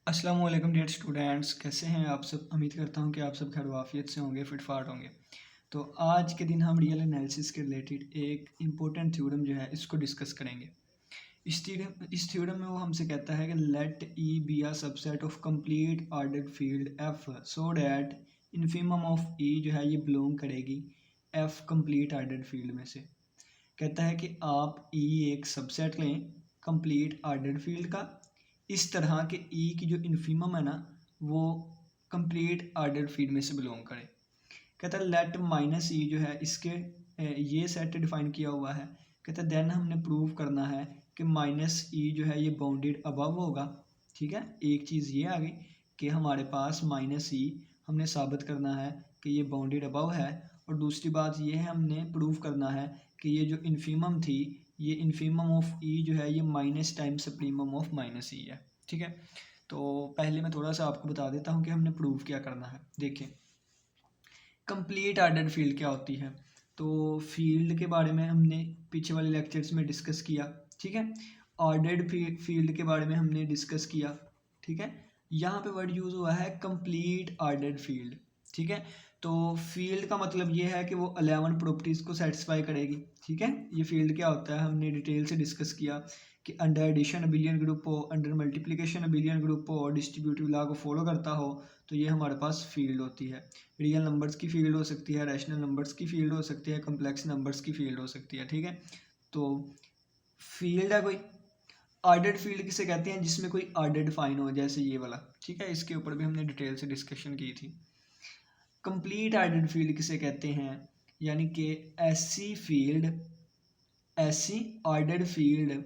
अस्सलाम वालेकुम dear students, कैसे हैं आप सब। उम्मीद करता हूं कि आप सब खैर वाफियत से होंगे, फिट फाट होंगे। तो आज के दिन हम रियल एनालिसिस के रिलेटेड एक इम्पोर्टेंट थ्योरम जो है इसको डिस्कस करेंगे। इस थ्योरम में वो हमसे कहता है कि let E be a subset of complete ordered field F so that infimum of E जो है ये बिलोंग करेगी एफ कंप्लीट ऑर्डर्ड फील्ड में से। कहता है कि आप ई एक सबसेट लें कंप्लीट ऑर्डर्ड फील्ड का, इस तरह के ई की जो इन्फीमम है ना वो कंप्लीट ऑर्डर्ड फील्ड में से बिलोंग करे। कहता है लेट माइनस ई जो है इसके ये सेट डिफाइन किया हुआ है। कहता है देन हमने प्रूव करना है कि माइनस ई जो है ये बाउंडेड अबव होगा। ठीक है, एक चीज़ ये आ गई कि हमारे पास माइनस ई हमने साबित करना है कि ये बाउंडेड अबव है, और दूसरी बात ये है हमने प्रूव करना है कि ये जो इन्फीमम थी ये इन्फीमम ऑफ ई जो है ये minus time supremum of minus ई है। ठीक है, तो पहले मैं थोड़ा सा आपको बता देता हूँ कि हमने प्रूव क्या करना है। देखिए, कंप्लीट ऑर्डर्ड फील्ड क्या होती है। तो फील्ड के बारे में हमने पीछे वाले लेक्चर्स में डिस्कस किया। ठीक है, ऑर्डर्ड फील्ड के बारे में हमने डिस्कस किया। ठीक है, यहाँ पे वर्ड यूज़ हुआ है कंप्लीट ऑर्डर्ड फील्ड। ठीक है, तो फील्ड का मतलब ये है कि वो 11 प्रॉपर्टीज़ को सेटिस्फाई करेगी। ठीक है, ये फील्ड क्या होता है हमने डिटेल से डिस्कस किया कि अंडर एडिशन अबिलियन ग्रुप हो, अंडर मल्टीप्लिकेशन अबिलियन ग्रुप हो, डिस्ट्रीब्यूटिव लॉ को फॉलो करता हो, तो ये हमारे पास फील्ड होती है। रियल नंबर्स की फील्ड हो सकती है, रैशनल नंबर्स की फील्ड हो सकती है, कम्प्लेक्स नंबर्स की फील्ड हो सकती है। ठीक है, तो फील्ड है कोई। ऑर्डर्ड फील्ड किसे कहते हैं जिसमें कोई ऑर्डर डिफाइन हो, जैसे ये वाला। ठीक है, इसके ऊपर भी हमने डिटेल से डिस्कशन की थी। कंप्लीट ऑर्डर्ड फील्ड किसे कहते हैं, यानी कि ऐसी ऑर्डर्ड फील्ड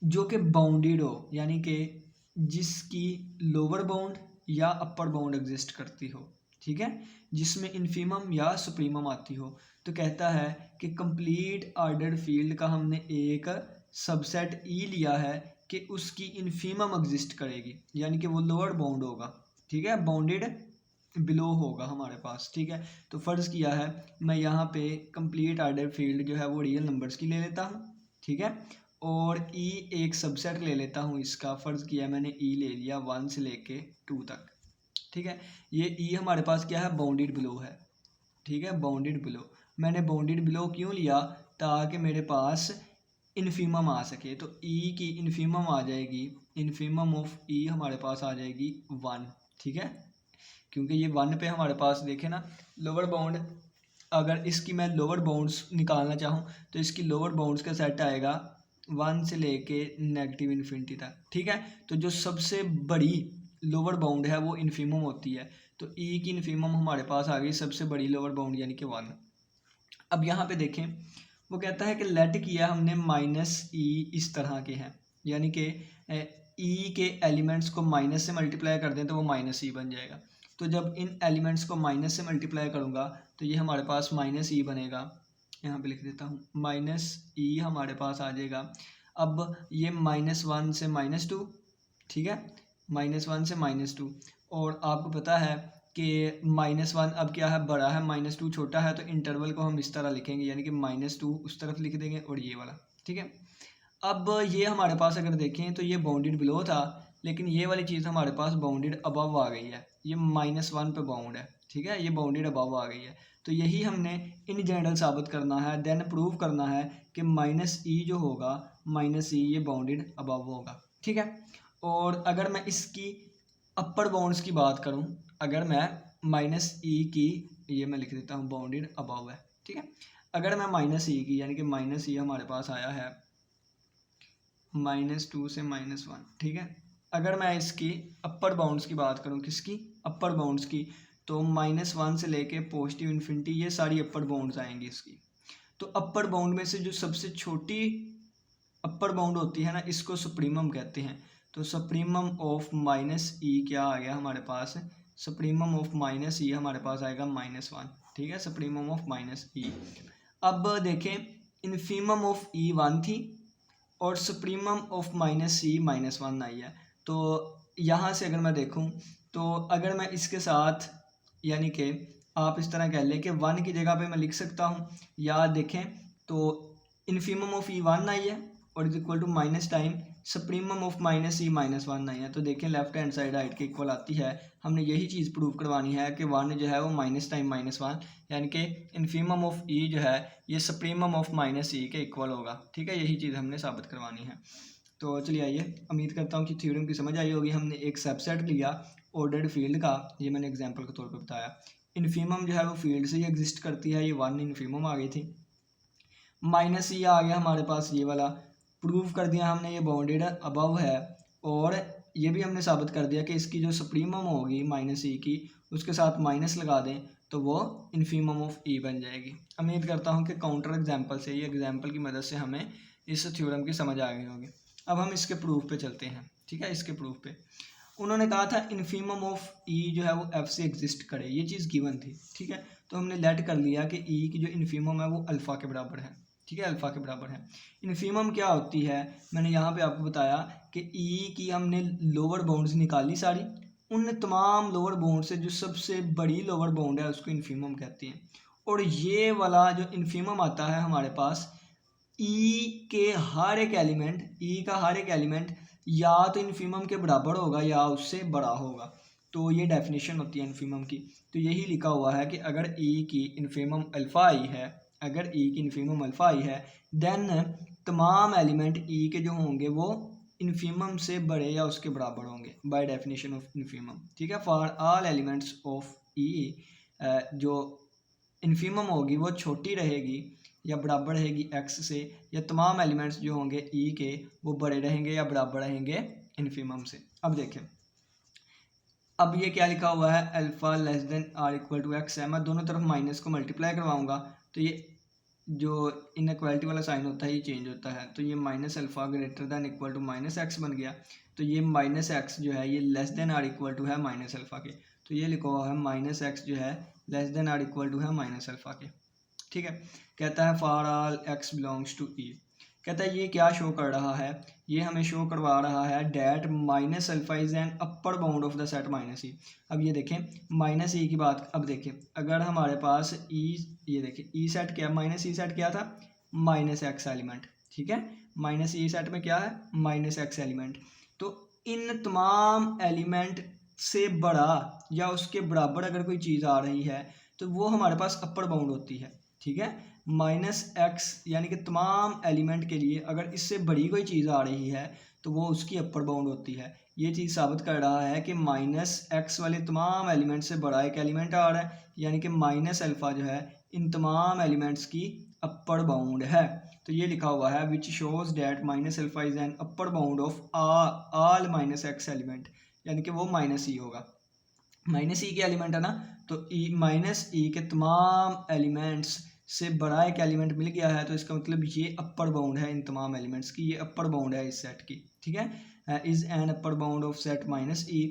जो कि बाउंडेड हो, यानी कि जिसकी लोअर बाउंड या अपर बाउंड एग्जिस्ट करती हो। ठीक है, जिसमें इन्फीमम या सुप्रीमम आती हो। तो कहता है कि कंप्लीट ऑर्डर्ड फील्ड का हमने एक सबसेट ई लिया है कि उसकी इन्फीमम एग्जिस्ट करेगी, यानी कि वो लोअर बाउंड होगा। ठीक है, बाउंडेड बिलो होगा हमारे पास। ठीक है, तो फ़र्ज़ किया है मैं यहाँ पे कंप्लीट ऑर्डर फील्ड जो है वो रियल नंबर्स की ले लेता हूँ। ठीक है, और ई एक सबसेट ले लेता हूँ इसका। फ़र्ज़ किया मैंने ई ले लिया 1 से लेके 2 तक। ठीक है, ये ई हमारे पास क्या है, बाउंडेड बिलो है। ठीक है, बाउंडेड बिलो। मैंने बाउंडेड बिलो क्यों लिया, ताकि मेरे पास इन्फीमम आ सके। तो ई की इन्फीमम आ जाएगी, इन्फीमम ऑफ ई हमारे पास आ जाएगी 1। ठीक है, क्योंकि ये 1 पे हमारे पास देखे ना लोअर बाउंड, अगर इसकी मैं लोअर बाउंड्स निकालना चाहूँ तो इसकी लोअर बाउंड्स का सेट आएगा 1 से लेके नेगेटिव इन्फिनिटी तक। ठीक है, तो जो सबसे बड़ी लोअर बाउंड है वो इन्फीमम होती है। तो ई की इन्फीमम हमारे पास आ गई सबसे बड़ी लोअर बाउंड, यानी कि 1। अब यहाँ पे देखें, वो कहता है कि लेट किया हमने माइनस ई इस तरह के हैं, यानी कि ई के एलिमेंट्स को माइनस से मल्टीप्लाई कर दें तो वो माइनस ई बन जाएगा। तो जब इन एलिमेंट्स को माइनस से मल्टीप्लाई करूँगा तो ये हमारे पास माइनस ई बनेगा। यहाँ पे लिख देता हूँ, माइनस ई हमारे पास आ जाएगा। अब ये -1 से -2। ठीक है, -1 से -2, और आपको पता है कि -1 अब क्या है, बड़ा है, -2 छोटा है, तो इंटरवल को हम इस तरह लिखेंगे, यानी कि -2 उस तरफ लिख देंगे और ये वाला। ठीक है, अब ये हमारे पास अगर देखें तो ये बाउंडेड बिलो था, लेकिन ये वाली चीज़ हमारे पास बाउंडेड अबव आ गई है। ये -1 पे बाउंड है। ठीक है, ये बाउंडेड अबव आ गई है। तो यही हमने इन जनरल साबित करना है, देन प्रूव करना है कि माइनस ई जो होगा, माइनस ई ये बाउंडेड अबव होगा। ठीक है, और अगर मैं इसकी अपर बाउंड्स की बात करूं, अगर मैं माइनस ई की, ये मैं लिख देता हूं बाउंडेड अबव है। ठीक है, अगर मैं माइनस ई की, यानी कि माइनस ई हमारे पास आया है -2 से -1। ठीक है, अगर मैं इसकी अपर बाउंड्स की बात करूं, किसकी अपर बाउंड्स की, तो -1 से लेके पॉजिटिव इन्फिनिटी, ये सारी अपर बाउंड्स आएंगी इसकी। तो अपर बाउंड में से जो सबसे छोटी अपर बाउंड होती है ना, इसको सुप्रीमम कहते हैं। तो सुप्रीमम ऑफ माइनस ई क्या आ गया हमारे पास, सुप्रीमम ऑफ माइनस ई हमारे पास आएगा -1। ठीक है, सुप्रीमम ऑफ माइनस ई। अब देखें, इन्फीमम ऑफ ई 1 थी और सुप्रीमम ऑफ माइनस सी -1 आई है। तो यहाँ से अगर मैं देखूँ, तो अगर मैं इसके साथ, यानी कि आप इस तरह कह लें कि 1 की जगह पे मैं लिख सकता हूँ, या देखें तो इन्फीमम ऑफ ई 1 आई है और is equal to minus time supremum of minus E minus one नहीं है। तो देखें लेफ्ट हैंड साइड हाइट के इक्वल आती है, हमने यही चीज़ प्रूव करवानी है कि वन जो है वो माइनस टाइम माइनस वन, यानी कि इन्फीमम ऑफ ई जो है ये सप्रीमम ऑफ माइनस ई के इक्वल होगा। ठीक है, यही चीज़ हमने साबित करवानी है। तो चलिए आइए, उम्मीद करता हूँ कि थ्योरम की समझ आई होगी। हमने एक सबसेट लिया ऑर्डर्ड फील्ड का, ये मैंने एग्जांपल के तौर पे बताया। इन्फीमम जो है वो फील्ड से ही एग्जिस्ट करती है, ये वन इन्फीमम आ गई थी। माइनस ई आ गया हमारे पास ये वाला, प्रूव कर दिया हमने ये बाउंडेड अबव है, और ये भी हमने साबित कर दिया कि इसकी जो सप्रीमम होगी माइनस ई की उसके साथ माइनस लगा दें तो वो इन्फीमम ऑफ ई बन जाएगी। उम्मीद करता हूँ कि काउंटर एग्जाम्पल से, ये एग्जाम्पल की मदद से हमें इस थ्योरम की समझ आ गई होगी। अब हम इसके प्रूफ पे चलते हैं। ठीक है, इसके प्रूफ पे उन्होंने कहा था इन्फीमम ऑफ ई जो है वो एफ से एग्जिस्ट करे, ये चीज़ गिवन थी। ठीक है, तो हमने लेट कर लिया कि ई की जो इन्फीमम है वो अल्फ़ा के बराबर है। ठीक है, अल्फ़ा के बराबर है। इन्फीमम क्या होती है, मैंने यहाँ पे आपको बताया कि ई की हमने लोअर बाउंड्स निकाली सारी, उन तमाम लोअर बाउंड से जो सबसे बड़ी लोअर बाउंड है उसको इन्फीमम कहती हैं। और ये वाला जो इन्फीमम आता है हमारे पास, ई के हर एक एलिमेंट, ई का हर एक एलिमेंट या तो इन्फीमम के बराबर होगा या उससे बड़ा होगा। तो ये डेफिनेशन होती है इन्फीमम की। तो यही लिखा हुआ है कि अगर ई की इन्फीमम अल्फ़ा आई है, अगर ई की इन्फीमम अल्फ़ा आई है, देन तमाम एलिमेंट ई के जो होंगे वो इन्फीमम से बड़े या उसके बराबर होंगे बाय डेफिनेशन ऑफ इन्फीमम। ठीक है, for all elements of E जो इन्फीमम होगी वो छोटी रहेगी या बराबर रहेगी एक्स से, या तमाम एलिमेंट्स जो होंगे ई के वो बड़े रहेंगे या बराबर रहेंगे इन्फीमम से। अब देखें, अब ये क्या लिखा हुआ है, alpha less than or equal to x है। मैं दोनों तरफ माइनस को मल्टीप्लाई करवाऊंगा तो ये जो इनइक्वालिटी वाला साइन होता है ये चेंज होता है। तो ये minus alpha greater than equal to minus x बन गया। तो ये माइनस एक्स जो है ये less than or equal to है माइनस अल्फ़ा के। तो ये लिखा हुआ है माइनस एक्स जो है less than or equal to है माइनस अल्फ़ा के। ठीक है, कहता है for all X belongs to E. कहता है ये क्या शो कर रहा है, ये हमें शो करवा रहा है that minus alpha is an upper bound of the set minus E. अब ये देखें माइनस ई की बात, अब देखें अगर हमारे पास ई, ये देखें ई सेट क्या, माइनस ई सेट क्या था, माइनस एक्स एलिमेंट। ठीक है, माइनस ई सेट में क्या है, माइनस एक्स एलिमेंट। तो इन तमाम एलिमेंट से बड़ा या उसके बराबर अगर कोई चीज़ आ रही है तो वो हमारे पास अपर बाउंड होती है। ठीक है, माइनस एक्स यानी कि तमाम एलिमेंट के लिए अगर इससे बड़ी कोई चीज़ आ रही है तो वो उसकी अपर बाउंड होती है। ये चीज़ साबित कर रहा है कि माइनस एक्स वाले तमाम एलिमेंट से बड़ा एक एलिमेंट आ रहा है, यानी कि माइनस अल्फ़ा जो है इन तमाम एलिमेंट्स की अपर बाउंड है। तो ये लिखा हुआ है which shows that minus alpha is an upper bound of all minus x element, यानी कि वो माइनस ई होगा। माइनस ई के एलिमेंट है ना, तो ई माइनस ई के तमाम एलिमेंट्स से बड़ा एक एलिमेंट मिल गया है, तो इसका मतलब ये अपर बाउंड है इन तमाम एलिमेंट्स की, ये अपर बाउंड है इस सेट की। ठीक है, is an upper bound of set minus E,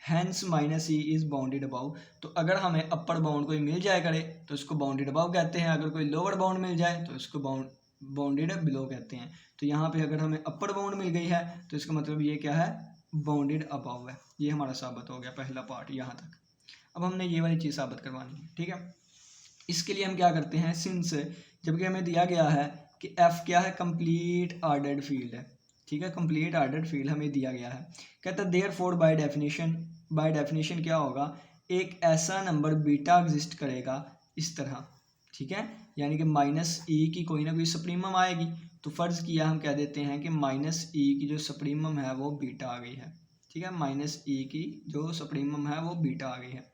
hence minus E is bounded above. तो अगर हमें अपर बाउंड कोई मिल जाए करे तो इसको बाउंडेड अबाउ कहते हैं, अगर कोई लोअर बाउंड मिल जाए तो इसको बाउंडेड बिलो कहते हैं। तो यहाँ पे अगर हमें अपर बाउंड मिल गई है तो इसका मतलब ये क्या है, बाउंडेड अबाउ है। ये हमारा साबित हो गया पहला पार्ट यहाँ तक। अब हमने ये वाली चीज़ साबित करवानी है। ठीक है, इसके लिए हम क्या करते हैं, सिंस जबकि हमें दिया गया है कि एफ क्या है, कंप्लीट ऑर्डर्ड फील्ड है। ठीक है, कंप्लीट ऑर्डर्ड फील्ड हमें दिया गया है। कहता है देयरफॉर बाय डेफिनेशन क्या होगा, एक ऐसा नंबर बीटा एग्जिस्ट करेगा इस तरह। ठीक है, यानी कि माइनस ई की कोई ना कोई सप्रीमम आएगी, तो फ़र्ज़ किया हम कह देते हैं कि माइनस ई की जो सप्रीमम है वो बीटा आ गई है। ठीक है, माइनस ई की जो सप्रीमम है वो बीटा आ गई है।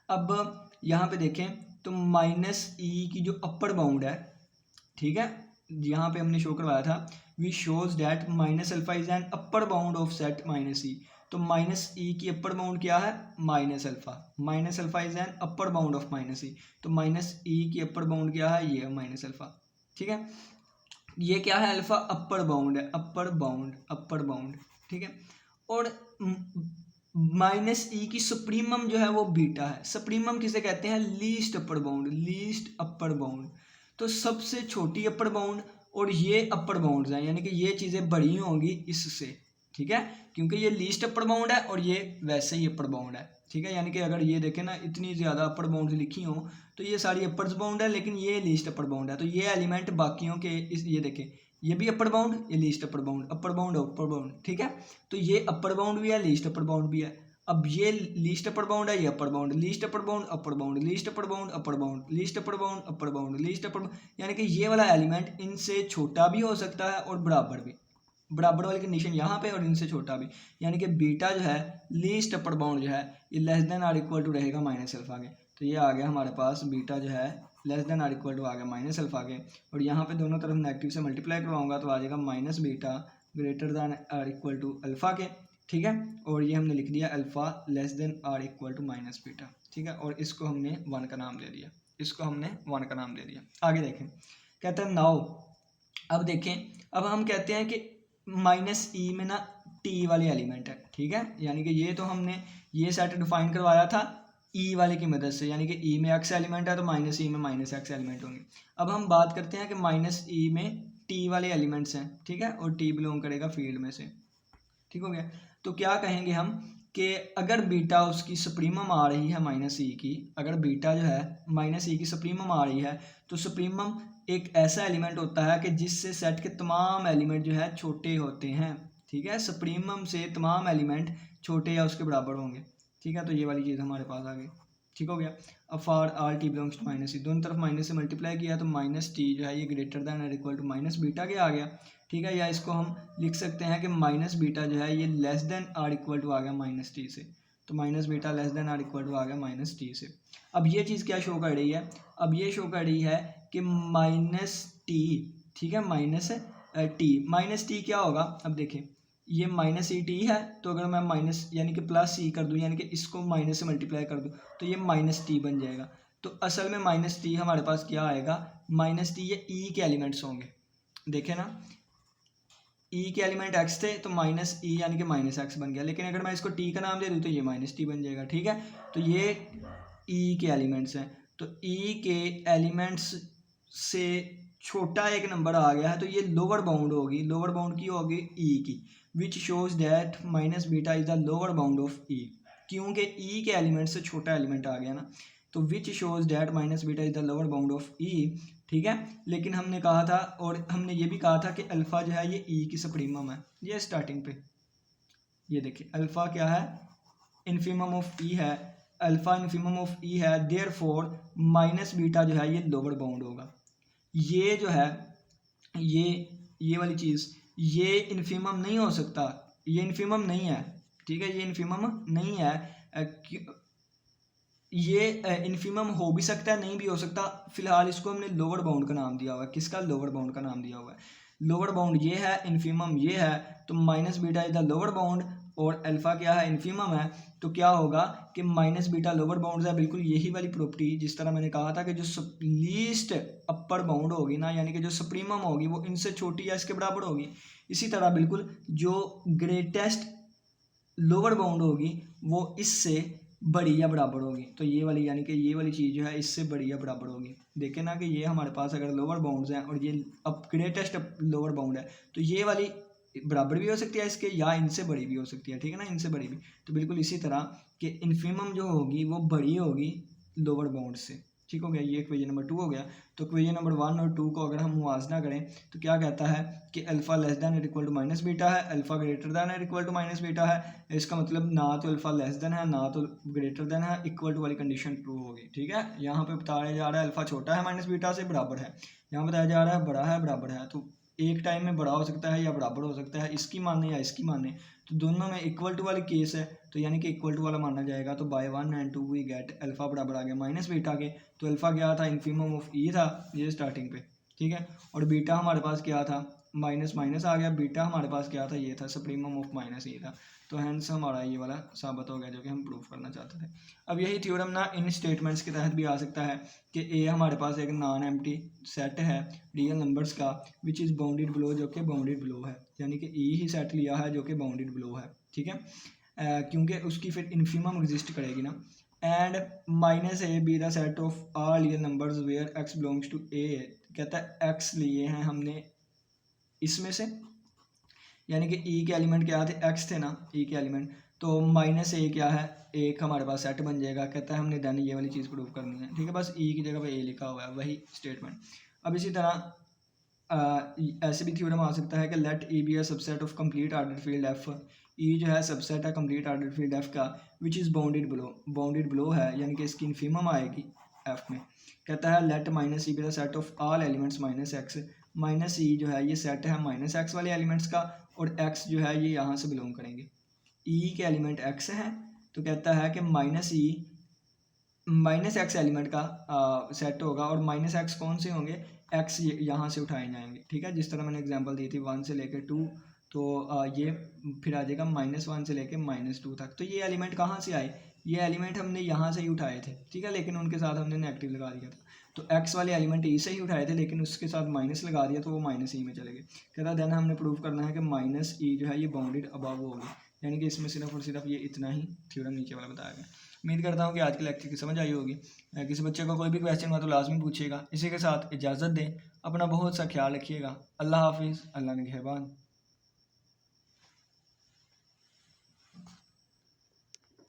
अब यहाँ पे देखें तो माइनस ई की जो अपर बाउंड है, ठीक है, यहाँ पे हमने शो करवाया था we shows that minus alpha is an upper bound of set minus E. तो माइनस ई की अपर बाउंड क्या है, minus alpha is an upper bound of minus E. तो माइनस ई की अपर बाउंड क्या है, ये माइनस अल्फा। ठीक है, ये क्या है, अल्फा अपर बाउंड है, अपर बाउंड। ठीक है, और माइनस ई की सुप्रीमम जो है वो बीटा है। सुप्रीमम किसे कहते हैं, लीस्ट अपर बाउंड। तो सबसे छोटी अपर बाउंड और ये अपर बाउंड्स हैं, यानी कि ये चीज़ें बड़ी होंगी इससे। ठीक है, क्योंकि ये लीस्ट अपर बाउंड है और ये वैसे ही अपर बाउंड है। ठीक है, यानी कि अगर ये देखें ना, इतनी ज़्यादा अपर बाउंड लिखी हो तो ये सारी अपर बाउंड है, लेकिन ये लीस्ट अपर बाउंड है। तो ये एलिमेंट बाकियों के ये देखें ये भी अपर बाउंड, ये least upper bound, upper bound upper bound, ठीक है। तो ये अपर बाउंड भी है, लीस्ट अपर बाउंड भी है। अब ये लीस्ट अपर बाउंड है, ये upper bound, least upper bound upper bound, least upper bound upper bound, least upper bound upper bound, least अपर, यानी कि ये वाला एलिमेंट इनसे छोटा भी हो सकता है और बराबर भी, बराबर वाली कंडीशन यहाँ पे और इनसे छोटा भी, यानी कि बीटा जो है लीस्ट अपर बाउंड जो है ये less than or equal to रहेगा माइनस अल्फा के। तो ये आ गया हमारे पास बीटा जो है less than or equal to आ गया माइनस अल्फा के, और यहाँ पे दोनों तरफ नेगेटिव से मल्टीप्लाई करवाऊंगा तो आ जाएगा minus beta greater than or equal to alpha के, ठीक है। और ये हमने लिख दिया alpha less than or equal to minus beta, ठीक है। और इसको हमने 1 का नाम दे दिया, इसको हमने 1 का नाम दे दिया। आगे देखें, कहते हैं नाउ, अब देखें, अब हम कहते हैं कि माइनस ई में ना टी वाले एलिमेंट है, ठीक है। यानी कि ये तो हमने ये सेट डिफाइन करवाया था ई वाले की मदद से, यानी कि ई में एक्स एलिमेंट है तो माइनस ई में माइनस एक्स एलिमेंट होंगे। अब हम बात करते हैं कि माइनस ई में टी वाले एलिमेंट्स हैं, ठीक है, और टी बिलोंग करेगा फील्ड में से, ठीक हो गया। तो क्या कहेंगे हम कि अगर बीटा उसकी सुप्रीमम आ रही है माइनस ई की, अगर बीटा जो है माइनस ई की सुप्रीमम आ रही है तो सुप्रीमम एक ऐसा एलिमेंट होता है कि जिससे सेट के तमाम एलिमेंट जो है छोटे होते हैं, ठीक है। सुप्रीमम से तमाम एलिमेंट छोटे या उसके बराबर होंगे, ठीक है। तो ये वाली चीज़ हमारे पास आ गई, ठीक हो गया। अब for R T belongs to minus E, दोनों तरफ माइनस से मल्टीप्लाई किया तो माइनस टी जो है ये ग्रेटर दैन और इक्वल टू माइनस बीटा के आ गया, ठीक है। या इसको हम लिख सकते हैं कि माइनस बीटा जो है ये less than or equal to आ गया माइनस टी से, तो minus beta less than or equal to आ गया माइनस टी से। अब ये चीज़ क्या शो कर रही है, अब ये शो कर रही है कि माइनस टी, ठीक है, माइनस टी, माइनस टी क्या होगा, अब देखें ये माइनस ई टी है, तो अगर मैं माइनस यानी कि प्लस ई कर दूं, यानी कि इसको माइनस से मल्टीप्लाई कर दूं तो ये माइनस टी बन जाएगा। तो असल में माइनस टी हमारे पास क्या आएगा, माइनस टी ये ई के एलिमेंट्स होंगे, देखें ना, ई के एलिमेंट एक्स थे तो माइनस ई यानी कि माइनस एक्स बन गया, लेकिन अगर मैं इसको टी का नाम दे दूं तो ये माइनस टी बन जाएगा, ठीक है। तो ये ई के एलिमेंट्स हैं, तो ई के एलिमेंट्स से छोटा एक नंबर आ गया है तो ये लोअर बाउंड होगी, लोअर बाउंड की होगी ई की, which shows that minus beta is the lower bound of E, क्योंकि ई के एलिमेंट से छोटा एलिमेंट आ गया ना, तो which shows that minus beta is the lower bound of E, ठीक है। लेकिन हमने कहा था और हमने ये भी कहा था कि अल्फ़ा जो है ये ई की सुप्रीमम है, ये स्टार्टिंग पे ये देखिए अल्फ़ा क्या है, इन्फीमम ऑफ ई है, अल्फ़ा इन्फीमम ऑफ ई है, देयरफॉर माइनस बीटा जो है ये लोअर बाउंड होगा। ये जो है ये वाली चीज़ ये इन्फीमम नहीं हो सकता, ये इन्फीमम नहीं है, ठीक है, ये इन्फीमम नहीं है, ये इन्फीमम हो भी सकता है नहीं भी हो सकता, फिलहाल इसको हमने लोअर बाउंड का नाम दिया हुआ है, किसका, लोअर बाउंड का नाम दिया हुआ है। लोअर बाउंड ये है, इन्फीमम ये है, तो minus beta is the lower bound और अल्फ़ा क्या है, इन्फीमम है, तो क्या होगा कि माइनस बीटा लोअर बाउंड है, बिल्कुल यही वाली प्रॉपर्टी जिस तरह मैंने कहा था कि जो लीस्ट अपर बाउंड होगी ना, यानी कि जो सुप्रीमम होगी वो इनसे छोटी या इसके बराबर होगी, इसी तरह बिल्कुल जो ग्रेटेस्ट लोअर बाउंड होगी वो इससे बड़ी या बराबर होगी। तो ये वाली यानी कि ये वाली चीज़ जो है इससे बड़ी या बराबर होगी। देखें ना कि ये हमारे पास अगर लोअर बाउंड्स हैं और ये अब ग्रेटेस्ट लोअर बाउंड है तो ये वाली बराबर भी हो सकती है इसके या इनसे बड़ी भी हो सकती है, ठीक है ना, इनसे बड़ी भी। तो बिल्कुल इसी तरह कि इन्फीमम जो होगी वो बड़ी होगी लोअर बाउंड से, ठीक हो गया। ये इक्वेशन नंबर 2 हो गया। तो इक्वेशन नंबर 1 और 2 को अगर हम मुवाजना करें तो क्या कहता है कि अल्फ़ा लेस दैन और इक्वल टू माइनस बीटा है, अल्फ़ा ग्रेटर दैन और इक्वल टू माइनस बीटा है। इसका मतलब ना तो अल्फ़ा लेस दैन है ना तो ग्रेटर दैन है, इक्वल टू वाली कंडीशन ट्रू होगी, ठीक है। यहाँ पे बताया जा रहा है अल्फ़ा छोटा है माइनस बीटा से बराबर है, यहाँ बताया जा रहा है बड़ा है बराबर है, तो एक टाइम में बड़ा हो सकता है या बराबर हो सकता है, इसकी माने या इसकी माने, तो दोनों में इक्वल टू वाली केस है तो यानी कि इक्वल टू वाला माना जाएगा। तो by 1 and 2 we get alpha बराबर आ गया माइनस बीटा के, तो अल्फ़ा क्या था, इन्फीमम ऑफ ई था ये स्टार्टिंग पे, ठीक है। और बीटा हमारे पास क्या था, माइनस माइनस आ गया, बीटा हमारे पास क्या था, ये था सुप्रीमम ऑफ माइनस ई था। तो हैंस हमारा ये वाला साबित हो गया जो कि हम प्रूफ करना चाहते थे। अब यही थ्योरम ना इन स्टेटमेंट्स के तहत भी आ सकता है कि ए हमारे पास एक नॉन एम्प्टी सेट है रियल नंबर्स का विच इज़ बाउंडेड बिलो, जो कि बाउंडेड बिलो है, यानी कि ई ही सेट लिया है जो कि बाउंडेड बिलो है, ठीक है, क्योंकि उसकी फिर इन्फीमम एग्जिस्ट करेगी ना। And minus A be the set of all real numbers where X belongs to A, कहता है एक्स लिए हैं हमने इसमें से, यानी कि ई के एलिमेंट क्या थे, एक्स थे ना ई के एलिमेंट, तो माइनस ए क्या है, एक हमारे पास सेट बन जाएगा। कहता है हमने देन ये वाली चीज़ प्रूव करनी है, ठीक है, बस ई की जगह पे ए लिखा हुआ है वही स्टेटमेंट। अब इसी तरह ऐसे भी थ्योरम आ सकता है कि let E be a subset of complete order field F, E जो है सबसेट है कंप्लीट ऑर्डर फील्ड एफ का, विच इज़ बाउंडेड बिलो है, यानी कि इसकी इन्फीमम आएगी एफ में। कहता है let minus E be the set of all elements minus X, minus E जो है ये सेट है माइनस एक्स वाले एलिमेंट्स का, और एक्स जो है ये यहाँ से बिलोंग करेंगे, ई के एलिमेंट एक्स है, तो कहता है कि minus E minus x element का सेट होगा, और माइनस एक्स कौन से होंगे, एक्स यहाँ से उठाए जाएंगे, ठीक है। जिस तरह मैंने एग्जांपल दी थी 1 से लेकर 2, तो ये फिर आ जाएगा -1 से लेकर -2 तक। तो ये एलिमेंट कहाँ से आए, ये एलिमेंट हमने यहाँ से ही उठाए थे, ठीक है, लेकिन उनके साथ हमने नेगेटिव लगा दिया था। तो एक्स वाले एलिमेंट ई से ही उठाए थे, लेकिन उसके साथ माइनस लगा दिया, तो वो माइनस ई में चले गए। कहता देन हमने प्रूव करना है कि माइनस ई जो है ये बाउंडेड अबव होगी, यानी कि इसमें सिर्फ और सिर्फ ये इतना ही थ्योरम नीचे वाला बताया गया। उम्मीद करता हूँ कि आज के लेक्चर की समझ आई होगी। किसी बच्चे को कोई भी क्वेश्चन हुआ तो लाजमी पूछिएगा। इसी के साथ इजाज़त दें, अपना बहुत सा ख्याल रखिएगा। अल्लाह हाफिज़, अल्लाह निगहबान।